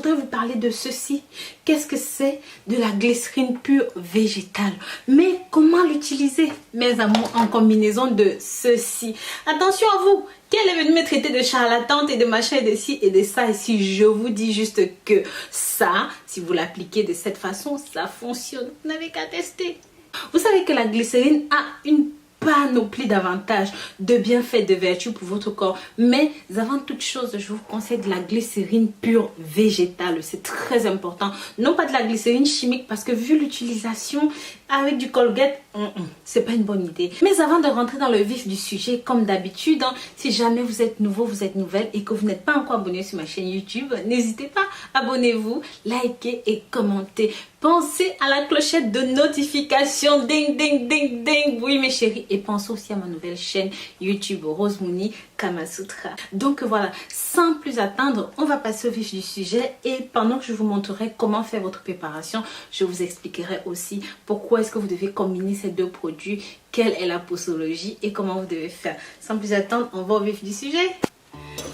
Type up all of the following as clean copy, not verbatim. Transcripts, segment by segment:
voudrais vous parler de ceci. Qu'est-ce que c'est? De la glycérine pure végétale. Mais comment l'utiliser, mes amours, en combinaison de ceci? Attention à vous qui est venu me traiter de charlatante et de machin et de ci et de ça. Et si je vous dis juste que ça, si vous l'appliquez de cette façon, ça fonctionne. Vous n'avez qu'à tester. Vous savez que la glycérine a une panoplie d'avantages, de bienfaits, de vertus pour votre corps. Mais avant toute chose, je vous conseille de la glycérine pure végétale. C'est très important. Non pas de la glycérine chimique parce que vu l'utilisation avec du Colgate, c'est pas une bonne idée. Mais avant de rentrer dans le vif du sujet, comme d'habitude, si jamais vous êtes nouveau, vous êtes nouvelle et que vous n'êtes pas encore abonné sur ma chaîne YouTube, n'hésitez pas, abonnez-vous, likez et commentez. Pensez à la clochette de notification, ding, ding, ding, ding. Oui, mes chéris. Et pensez aussi à ma nouvelle chaîne YouTube, Rose Mouni Kamasutra. Donc voilà, sans plus attendre, on va passer au vif du sujet. Et pendant que je vous montrerai comment faire votre préparation, je vous expliquerai aussi pourquoi est-ce que vous devez combiner ces deux produits, quelle est la posologie et comment vous devez faire. Sans plus attendre, on va au vif du sujet.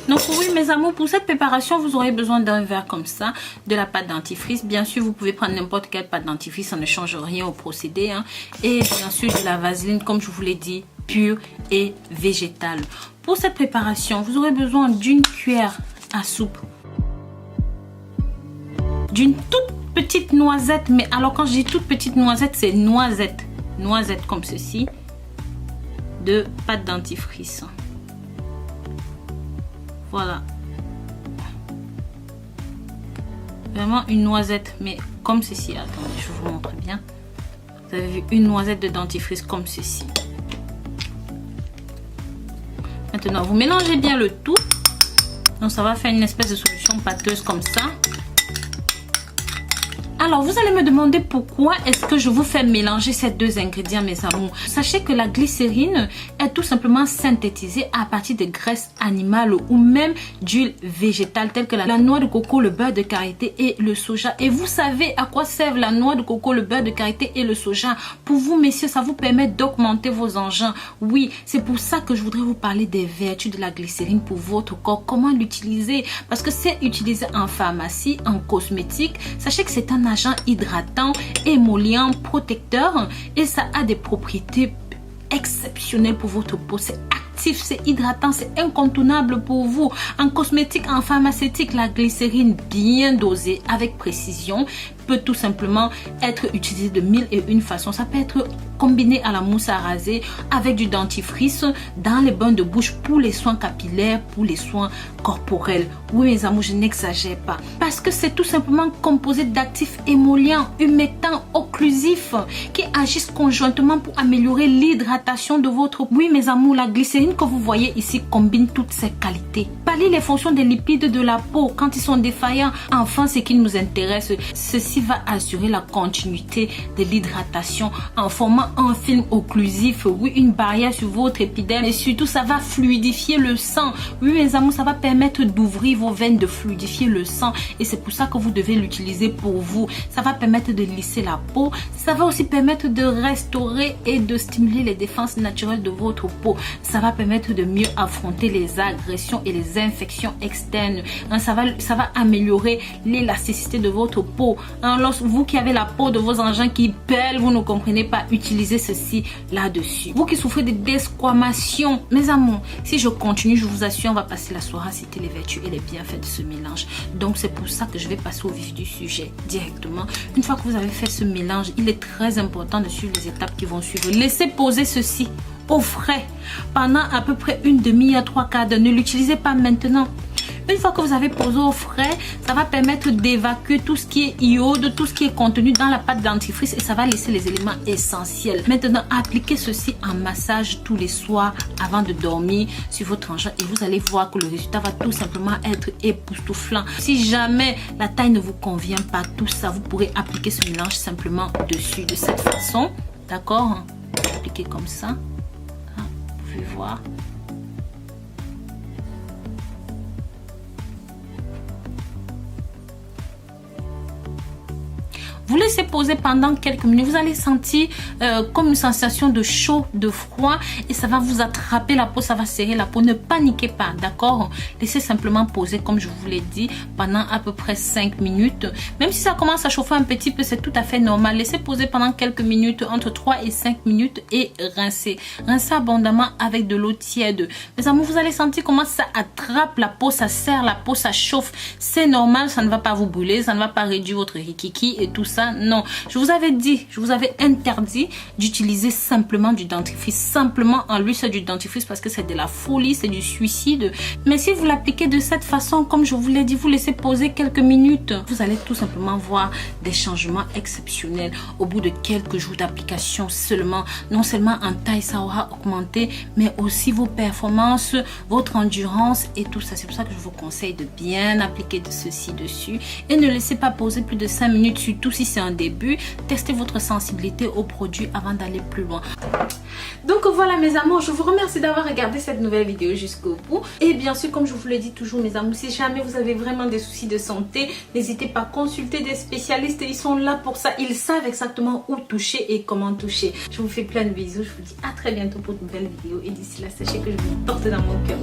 Donc oui mes amours, pour cette préparation vous aurez besoin d'un verre comme ça, de la pâte dentifrice. Bien sûr vous pouvez prendre n'importe quelle pâte dentifrice, ça ne change rien au procédé hein. Et bien sûr de la vaseline comme je vous l'ai dit, pure et végétale. Pour cette préparation vous aurez besoin d'une cuillère à soupe, d'une toute petite noisette, mais alors quand je dis toute petite noisette, c'est noisette comme ceci, de pâte dentifrice. Voilà, vraiment une noisette, mais comme ceci. Attendez, je vous montre bien. Vous avez vu une noisette de dentifrice comme ceci. Maintenant, vous mélangez bien le tout. Donc, ça va faire une espèce de solution pâteuse comme ça. Alors, vous allez me demander pourquoi est-ce que je vous fais mélanger ces deux ingrédients, mes amours. Sachez que la glycérine est tout simplement synthétisée à partir de graisses animales ou même d'huile végétale telles que la noix de coco, le beurre de karité et le soja. Et vous savez à quoi servent la noix de coco, le beurre de karité et le soja? Pour vous, messieurs, ça vous permet d'augmenter vos engins. Oui, c'est pour ça que je voudrais vous parler des vertus de la glycérine pour votre corps. Comment l'utiliser? Parce que c'est utilisé en pharmacie, en cosmétique. Sachez que c'est un agent hydratant, émollient, protecteur et ça a des propriétés exceptionnelles pour votre peau. C'est actif, c'est hydratant, c'est incontournable pour vous. En cosmétique, en pharmaceutique, la glycérine bien dosée avec précision peut tout simplement être utilisée de mille et une façons. Ça peut être combiné à la mousse à raser avec du dentifrice dans les bains de bouche pour les soins capillaires, pour les soins corporels. Oui mes amours, je n'exagère pas parce que c'est tout simplement composé d'actifs émollients, humectants, occlusifs qui agissent conjointement pour améliorer l'hydratation de votre peau. Oui mes amours, la glycérine que vous voyez ici combine toutes ces qualités. Pallie les fonctions des lipides de la peau quand ils sont défaillants. Enfin, ce qui nous intéresse, ceci va assurer la continuité de l'hydratation en formant un film occlusif, oui, une barrière sur votre épiderme et surtout ça va fluidifier le sang. Oui mes amours, ça va permettre d'ouvrir vos veines, de fluidifier le sang et c'est pour ça que vous devez l'utiliser pour vous. Ça va permettre de lisser la peau, ça va aussi permettre de restaurer et de stimuler les défenses naturelles de votre peau. Ça va permettre de mieux affronter les agressions et les infections externes. Ça va améliorer l'élasticité de votre peau. Lorsque vous qui avez la peau de vos engins qui pèle, vous ne comprenez pas, utilisez ceci là-dessus. Vous qui souffrez de desquamation, mes amours, si je continue, je vous assure, on va passer la soirée à citer les vertus et les bienfaits de ce mélange. Donc c'est pour ça que je vais passer au vif du sujet directement. Une fois que vous avez fait ce mélange, il est très important de suivre les étapes qui vont suivre. Laissez poser ceci au frais pendant à peu près une demi à 3 quarts d'heure. Ne l'utilisez pas maintenant. Une fois que vous avez posé au frais, ça va permettre d'évacuer tout ce qui est iode, tout ce qui est contenu dans la pâte dentifrice et ça va laisser les éléments essentiels. Maintenant, appliquez ceci en massage tous les soirs avant de dormir sur votre engin et vous allez voir que le résultat va tout simplement être époustouflant. Si jamais la taille ne vous convient pas, tout ça, vous pourrez appliquer ce mélange simplement dessus de cette façon. D'accord? Appliquez comme ça. Vous pouvez voir. Vous laissez poser pendant quelques minutes. Vous allez sentir comme une sensation de chaud, de froid et ça va vous attraper la peau, ça va serrer la peau. Ne paniquez pas, d'accord? Laissez simplement poser comme je vous l'ai dit pendant à peu près 5 minutes. Même si ça commence à chauffer un petit peu, c'est tout à fait normal. Laissez poser pendant quelques minutes, entre 3 et 5 minutes et rincez. Rincez abondamment avec de l'eau tiède. Mes amours, vous allez sentir comment ça attrape la peau, ça serre la peau, ça chauffe. C'est normal, ça ne va pas vous brûler, ça ne va pas réduire votre rikiki et tout ça. Non, je vous avais dit, je vous avais interdit d'utiliser simplement du dentifrice. Simplement en lui, c'est du dentifrice parce que c'est de la folie, c'est du suicide. Mais si vous l'appliquez de cette façon, comme je vous l'ai dit, vous laissez poser quelques minutes, vous allez tout simplement voir des changements exceptionnels. Au bout de quelques jours d'application seulement, non seulement en taille, ça aura augmenté, mais aussi vos performances, votre endurance et tout ça. C'est pour ça que je vous conseille de bien appliquer de ceci dessus et ne laissez pas poser plus de 5 minutes, surtout si c'est un début. Testez votre sensibilité au produit avant d'aller plus loin. Donc voilà mes amours, je vous remercie d'avoir regardé cette nouvelle vidéo jusqu'au bout. Et bien sûr, comme je vous le dis toujours mes amours, si jamais vous avez vraiment des soucis de santé, n'hésitez pas à consulter des spécialistes. Ils sont là pour ça, ils savent exactement où toucher et comment toucher. Je vous fais plein de bisous, je vous dis à très bientôt pour de nouvelles vidéos. Et d'ici là, sachez que je vous porte dans mon cœur.